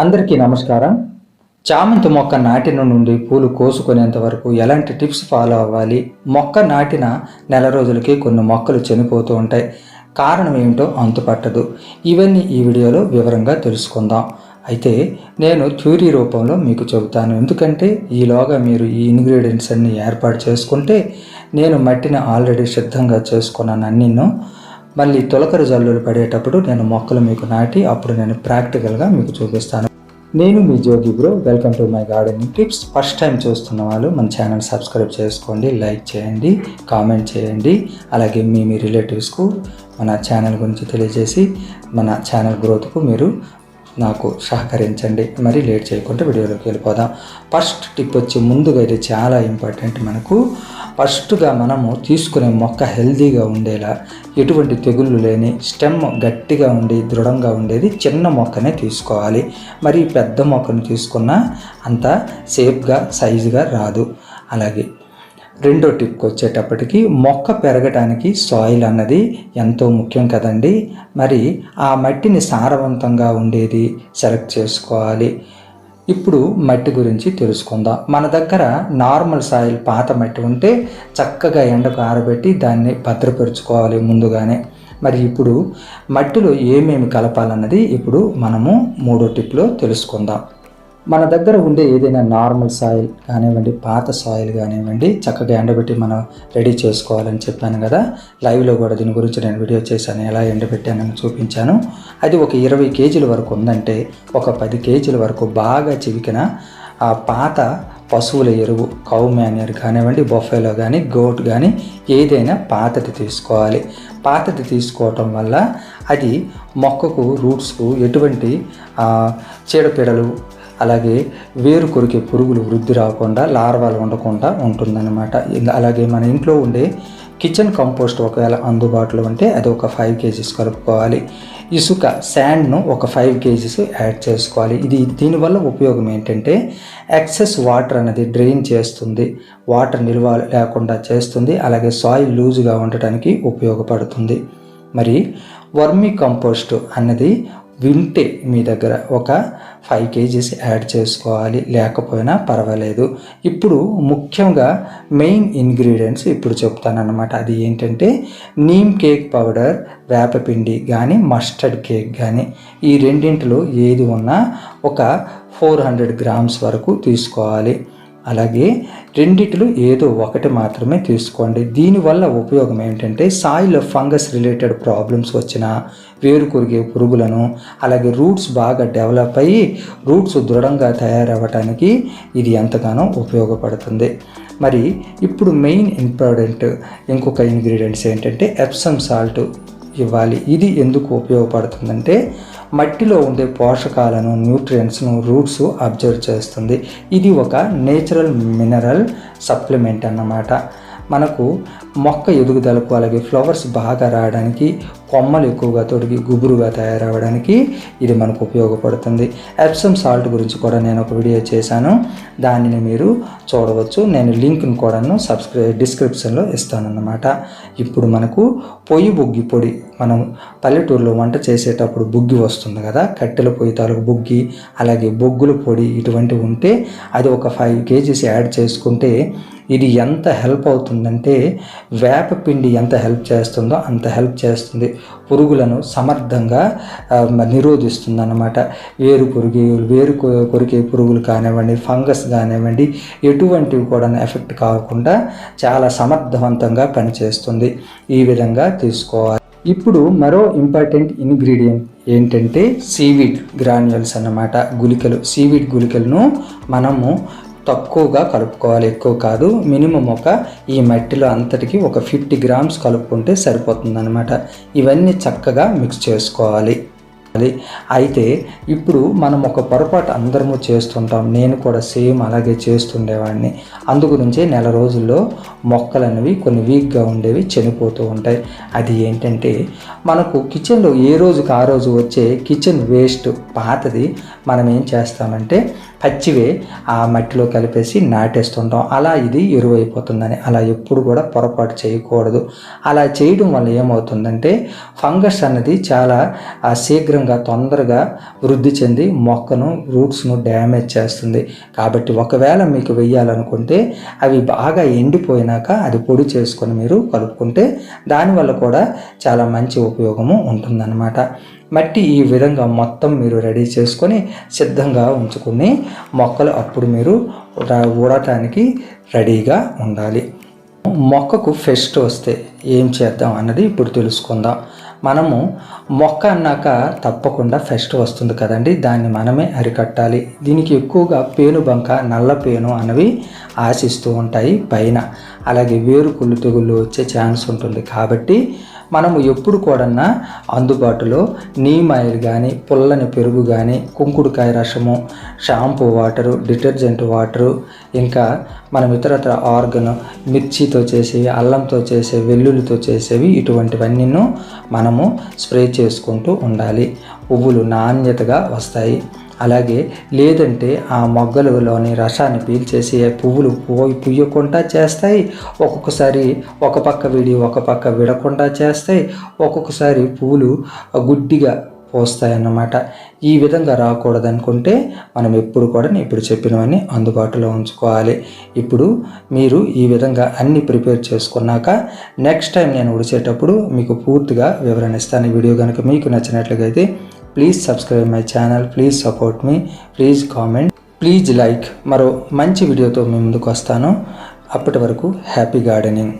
అందరికీ నమస్కారం. చామంతి మొక్క నాటిన నుండి పూలు కోసుకునేంత వరకు ఎలాంటి టిప్స్ ఫాలో అవ్వాలి? మొక్క నాటిన నెల రోజులకి కొన్ని మొక్కలు చనిపోతూ ఉంటాయి. కారణం ఏమిటో అంతుపట్టదు. ఇవన్నీ ఈ వీడియోలో వివరంగా తెలుసుకుందాం. అయితే నేను థ్యూరీ రూపంలో మీకు చెబుతాను. ఎందుకంటే ఈలోగా మీరు ఈ ఇంగ్రీడియంట్స్ అన్నీ ఏర్పాటు చేసుకుంటే, నేను మట్టిని ఆల్రెడీ సిద్ధంగా చేసుకున్నాను అన్నీను. మళ్ళీ తొలకరి జల్లులు పడేటప్పుడు నేను మొక్కలు మీకు నాటి అప్పుడు నేను ప్రాక్టికల్గా మీకు చూపిస్తాను. నేను మీ Jogi bro. Welcome to my gardening tips. First time చూస్తున్న వాళ్ళు మన ఛానల్ సబ్స్క్రైబ్ చేసుకోండి, లైక్ చేయండి, కామెంట్ చేయండి. అలాగే మీ రిలేటివ్స్కు మన ఛానల్ గురించి తెలియజేసి మన ఛానల్ గ్రోత్కు మీరు నాకు సహకరించండి. మరి లేట్ చేయకుండా వీడియోలోకి వెళ్ళిపోదాం. ఫస్ట్ టిప్ వచ్చి ముందుగా ఇది చాలా ఇంపార్టెంట్. మనకు ఫస్ట్గా మనము తీసుకునే మొక్క హెల్తీగా ఉండేలా, ఎటువంటి తెగుళ్ళు లేని, స్టెమ్ గట్టిగా ఉండి దృఢంగా ఉండేది చిన్న మొక్కనే తీసుకోవాలి. మరి పెద్ద మొక్కను తీసుకున్నా అంత సేఫ్గా సైజుగా రాదు. అలాగే రెండో టిప్కి వచ్చేటప్పటికి మొక్క పెరగడానికి సాయిల్ అన్నది ఎంతో ముఖ్యం కదండి. మరి ఆ మట్టిని సారవంతంగా ఉండేది సెలెక్ట్ చేసుకోవాలి. ఇప్పుడు మట్టి గురించి తెలుసుకుందాం. మన దగ్గర నార్మల్ సాయిల్ పాత మట్టి ఉంటే చక్కగా ఎండకు ఆరబెట్టి దాన్ని భద్రపరుచుకోవాలి ముందుగానే. మరి ఇప్పుడు మట్టిలో ఏమేమి కలపాలన్నది ఇప్పుడు మనము మూడో టిప్లో తెలుసుకుందాం. మన దగ్గర ఉండే ఏదైనా నార్మల్ సాయిల్ కానివ్వండి, పాత సాయిల్ కానివ్వండి, చక్కగా ఎండబెట్టి మనం రెడీ చేసుకోవాలని చెప్పాను కదా. లైవ్లో కూడా దీని గురించి నేను వీడియో చేశాను, ఎలా ఎండబెట్టానని చూపించాను. అది ఒక 20 కేజీల వరకు ఉందంటే ఒక 10 కేజీల వరకు బాగా చివికిన ఆ పాత పశువుల ఎరువు, కౌ మాన్యూర్ కానివ్వండి, బొఫెలో కానీ, గోట్ కానీ ఏదైనా పాతది తీసుకోవాలి. పాతది తీసుకోవటం వల్ల అది మొక్కకు రూట్స్కు ఎటువంటి చీడపీడలు, అలాగే వేరు కొరికే పురుగులు వృద్ధి రాకుండా, లార్వాలు ఉండకుండా ఉంటుందన్నమాట. అలాగే మన ఇంట్లో ఉండే కిచెన్ కంపోస్ట్ ఒకవేళ అందుబాటులో ఉంటే అది ఒక 5 కేజీస్ కలుపుకోవాలి. ఇసుక శాండ్ను ఒక 5 కేజీస్ యాడ్ చేసుకోవాలి. దీనివల్ల ఉపయోగం ఏంటంటే ఎక్సెస్ వాటర్ అనేది డ్రైన్ చేస్తుంది, వాటర్ నిల్వ లేకుండా చేస్తుంది. అలాగే సాయిల్ లూజ్గా ఉండటానికి ఉపయోగపడుతుంది. మరి వర్మీ కంపోస్ట్ అన్నది వింటే మీ దగ్గర ఒక 5 కేజీస్ యాడ్ చేసుకోవాలి, లేకపోయినా పర్వాలేదు. ఇప్పుడు ముఖ్యంగా మెయిన్ ఇంగ్రీడియంట్స్ ఇప్పుడు చెప్తానన్నమాట. అది ఏంటంటే నీమ్ కేక్ పౌడర్, వేపపిండి కానీ, మస్టర్డ్ కేక్ కానీ, ఈ రెండింటిలో ఏది ఉన్నా ఒక 400 గ్రామ్స్ వరకు తీసుకోవాలి. అలాగే రెండిటిలో ఏదో ఒకటి మాత్రమే తీసుకోండి. దీనివల్ల ఉపయోగం ఏంటంటే సాయిల్ ఫంగస్ రిలేటెడ్ ప్రాబ్లమ్స్ వచ్చినా, వేరు కొరిగే పురుగులను, అలాగే రూట్స్ బాగా డెవలప్ అయ్యి రూట్స్ దృఢంగా తయారవ్వటానికి ఇది ఎంతగానో ఉపయోగపడుతుంది. మరి ఇప్పుడు మెయిన్ ఇంపార్టెంట్ ఇంకొక ఇంగ్రీడియంట్స్ ఏంటంటే ఎప్సమ్ సాల్ట్ ఇవ్వాలి. ఇది ఎందుకు ఉపయోగపడుతుందంటే మట్టిలో ఉండే పోషకాలను, న్యూట్రియంట్స్ను రూట్స్ అబ్జర్వ్ చేస్తుంది. ఇది ఒక నేచురల్ మినరల్ సప్లిమెంట్ అన్నమాట. మనకు మొక్క ఎదుగుదలకు, అలాగే ఫ్లవర్స్ బాగా రావడానికి, కొమ్మలు ఎక్కువగా తొడిగి గుబురుగా తయారవడానికి ఇది మనకు ఉపయోగపడుతుంది. ఎప్సమ్ సాల్ట్ గురించి కూడా నేను ఒక వీడియో చేశాను, దానిని మీరు చూడవచ్చు. నేను లింక్ను కూడాను డిస్క్రిప్షన్లో ఇస్తానన్నమాట. ఇప్పుడు మనకు పొయ్యి బుగ్గి పొడి, మనం పల్లెటూరులో వంట చేసేటప్పుడు బుగ్గి వస్తుంది కదా, కట్టెల పొయ్యి తాలూకు బుగ్గి, అలాగే బొగ్గుల పొడి ఇటువంటివి ఉంటే అది ఒక 5 కేజీస్ యాడ్ చేసుకుంటే ఇది ఎంత హెల్ప్ అవుతుందంటే వేపపిండి ఎంత హెల్ప్ చేస్తుందో అంత హెల్ప్ చేస్తుంది. పురుగులను సమర్థంగా నిరోధిస్తుంది అన్నమాట. వేరు కొరికే పురుగులు కానివ్వండి, ఫంగస్ కానివ్వండి, ఎటువంటివి కూడా ఎఫెక్ట్ కాకుండా చాలా సమర్థవంతంగా పనిచేస్తుంది. ఈ విధంగా తీసుకోవాలి. ఇప్పుడు మరో ఇంపార్టెంట్ ఇంగ్రీడియంట్ ఏంటంటే సీవీడ్ గ్రాన్యూల్స్ అన్నమాట, గుళికలు. సీవీడ్ గుళికలను మనము తక్కువగా కలుపుకోవాలి, ఎక్కువ కాదు. మినిమం ఈ మట్టిలో అంతటికి ఒక 50 గ్రామ్స్ కలుపుకుంటే సరిపోతుంది అన్నమాట. ఇవన్నీ చక్కగా మిక్స్ చేసుకోవాలి. అయితే ఇప్పుడు మనం ఒక పొరపాటు అందరము చేస్తుంటాం, నేను కూడా సేమ్ అలాగే చేస్తుండేవాడిని. అందుగురించే నెల రోజుల్లో మొక్కలు అనేవి కొన్ని వీక్గా ఉండేవి చనిపోతూ ఉంటాయి. అది ఏంటంటే మనకు కిచెన్లో ఏ రోజుకి ఆ రోజు వచ్చే కిచెన్ వేస్ట్ పాతది మనం ఏం చేస్తామంటే పచ్చివే ఆ మట్టిలో కలిపేసి నాటేస్తుంటాం. అలా ఇది ఎరువైపోతుందని. అలా ఎప్పుడు కూడా పొరపాటు చేయకూడదు. అలా చేయడం వల్ల ఏమవుతుందంటే ఫంగస్ అన్నది చాలా శీఘ్రంగా విధంగా తొందరగా వృద్ధి చెంది మొక్కను రూట్స్ను డ్యామేజ్ చేస్తుంది. కాబట్టి ఒకవేళ మీకు వేయాలనుకుంటే అవి బాగా ఎండిపోయినాక అది పొడి చేసుకొని మీరు కలుపుకుంటే దానివల్ల కూడా చాలా మంచి ఉపయోగము ఉంటుందన్నమాట. మట్టి ఈ విధంగా మొత్తం మీరు రెడీ చేసుకొని సిద్ధంగా ఉంచుకుని మొక్కలు అప్పుడు మీరు ఊడటానికి రెడీగా ఉండాలి. మొక్కకు ఫెస్ట్ వస్తే ఏం చేద్దాం అన్నది ఇప్పుడు తెలుసుకుందాం. మనము మొక్క అన్నాక తప్పకుండా ఫెస్ట్ వస్తుంది కదండి, దాన్ని మనమే అరికట్టాలి. దీనికి ఎక్కువగా పేనుబంక, నల్ల పేను అనేవి ఆశిస్తూ ఉంటాయి పైన. అలాగే వేరుకుళ్ళు తెగుళ్ళు వచ్చే ఛాన్స్ ఉంటుంది. కాబట్టి మనము ఎప్పుడు కూడా అందుబాటులో నీమ్ ఆయిల్ కానీ, పుల్లని పెరుగు కానీ, కుంకుడుకాయ రసము, షాంపూ వాటరు, డిటర్జెంట్ వాటరు, ఇంకా మనం ఇతరత్ర ఆర్గన్, మిర్చితో చేసేవి, అల్లంతో చేసే, వెల్లుల్లితో చేసేవి, ఇటువంటివన్నీ మనము స్ప్రే చేసుకుంటూ ఉండాలి. పువ్వులు నాణ్యతగా వస్తాయి. అలాగే లేదంటే ఆ మొగ్గలలోని రసాన్ని పీల్చేసి పువ్వులు పుయ్యకుండా చేస్తాయి. ఒక్కొక్కసారి ఒక పక్క విడి ఒక పక్క విడకుండా చేస్తాయి. ఒక్కొక్కసారి పువ్వులు గుడ్డిగా పోస్తాయి అన్నమాట. ఈ విధంగా రాకూడదనుకుంటే మనం ఎప్పుడు కూడా ఇప్పుడు చెప్పినవన్నీ అందుబాటులో ఉంచుకోవాలి. ఇప్పుడు మీరు ఈ విధంగా అన్ని ప్రిపేర్ చేసుకున్నాక నెక్స్ట్ టైం నేను ఉడిచేటప్పుడు మీకు పూర్తిగా వివరణ ఇస్తాను. ఈ వీడియో కనుక మీకు నచ్చినట్లయితే please subscribe my channel, please support me, please comment, please like. మరో మంచి వీడియోతో మీ ముందుకు వస్తాను. అప్పటి వరకు హ్యాపీ గార్డెనింగ్.